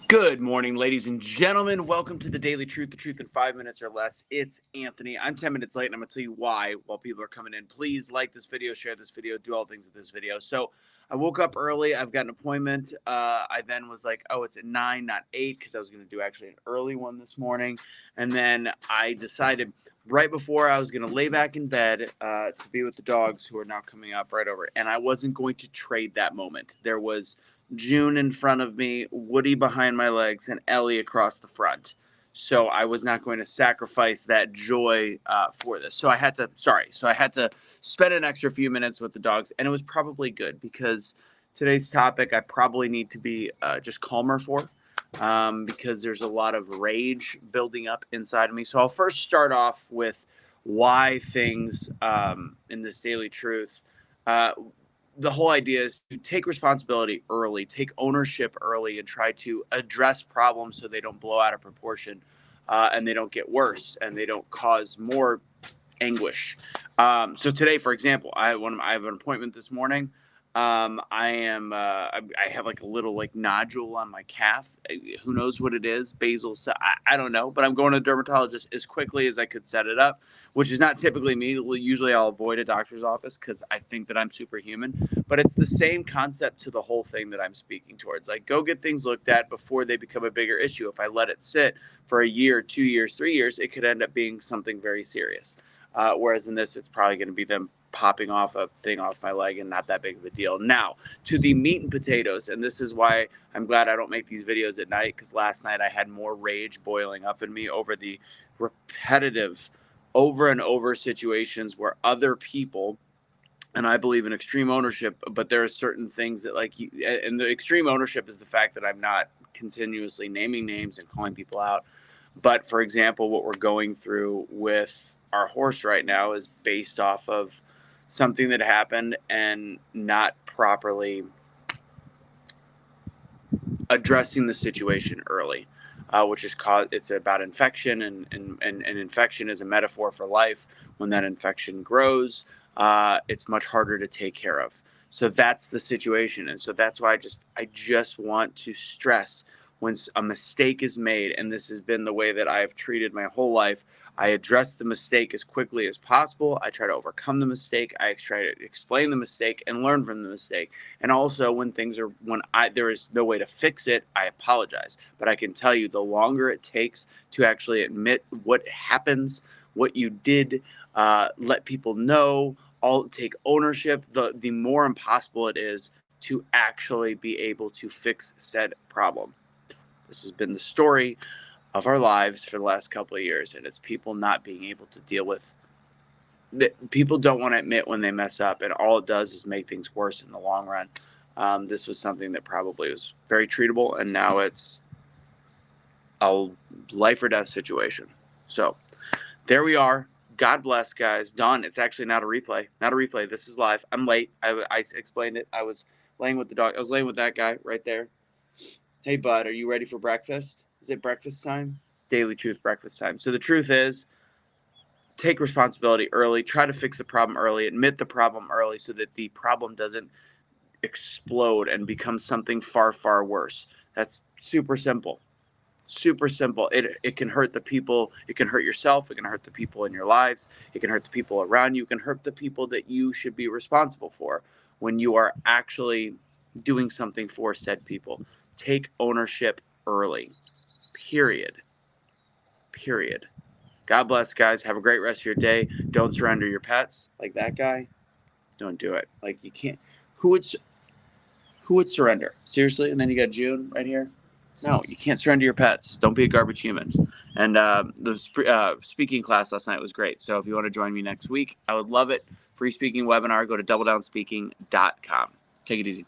Good morning, ladies and gentlemen. Welcome to the Daily Truth, the truth in 5 minutes or less. It's Anthony. I'm 10 minutes late, and I'm going to tell you why while people are coming in. Please like this video, share this video, do all things with this video. So I woke up early. I've got an appointment. I then was like, oh, it's at 9, not 8, because I was going to do actually an early one this morning. And then I decided right before I was going to lay back in bed to be with the dogs who are now coming up right over. And I wasn't going to trade that moment. There was June in front of me, Woody behind my legs, and Ellie across the front. So I was not going to sacrifice that joy for this. So I had to spend an extra few minutes with the dogs, and it was probably good because today's topic I probably need to be just calmer for because there's a lot of rage building up inside of me. So I'll first start off with why things in this daily truth. The whole idea is to take responsibility early, take ownership early, and try to address problems so they don't blow out of proportion and they don't get worse and they don't cause more anguish. So today, for example, I have an appointment this morning. I have like a little like nodule on my calf. Who knows what it is? Basal. I don't know, but I'm going to a dermatologist as quickly as I could set it up, which is not typically me. Usually I'll avoid a doctor's office because I think that I'm superhuman, but it's the same concept to the whole thing that I'm speaking towards. Like, go get things looked at before they become a bigger issue. If I let it sit for a year, 2 years, 3 years, it could end up being something very serious. Whereas in this, it's probably going to be them popping off a thing off my leg and not that big of a deal. Now, to the meat and potatoes, and this is why I'm glad I don't make these videos at night, because last night I had more rage boiling up in me over the repetitive, over and over situations where other people, and I believe in extreme ownership, but there are certain things that and the extreme ownership is the fact that I'm not continuously naming names and calling people out. But for example, what we're going through with our horse right now is based off of something that happened and not properly addressing the situation early, which is it's about infection, and infection is a metaphor for life. When that infection grows, it's much harder to take care of. So that's the situation, and so that's why I just want to stress, when a mistake is made, and this has been the way that I've treated my whole life, I address the mistake as quickly as possible. I try to overcome the mistake. I try to explain the mistake and learn from the mistake. And also, when there is no way to fix it, I apologize. But I can tell you, the longer it takes to actually admit what happens, what you did, let people know, take ownership, the more impossible it is to actually be able to fix said problem. This has been the story of our lives for the last couple of years, and it's people not being able to deal with that. People don't want to admit when they mess up, and all it does is make things worse in the long run. This was something that probably was very treatable, and now it's a life or death situation. So there we are. God bless, guys. Done. It's actually not a replay. This is live. I'm late. I explained it. I was laying with the dog. I was laying with that guy right there. Hey, bud, are you ready for breakfast? Is it breakfast time? It's Daily Truth breakfast time. So the truth is, take responsibility early. Try to fix the problem early. Admit the problem early so that the problem doesn't explode and become something far, far worse. That's super simple. Super simple. It can hurt the people. It can hurt yourself. It can hurt the people in your lives. It can hurt the people around you. It can hurt the people that you should be responsible for when you are actually doing something for said people. Take ownership early. Period. God bless, guys. Have a great rest of your day. Don't surrender your pets like that guy. Don't do it. Like, you can't. Who would surrender? Seriously? And then you got June right here. No, you can't surrender your pets. Don't be a garbage human. And the speaking class last night was great. So if you want to join me next week, I would love it. Free speaking webinar. Go to doubledownspeaking.com. Take it easy.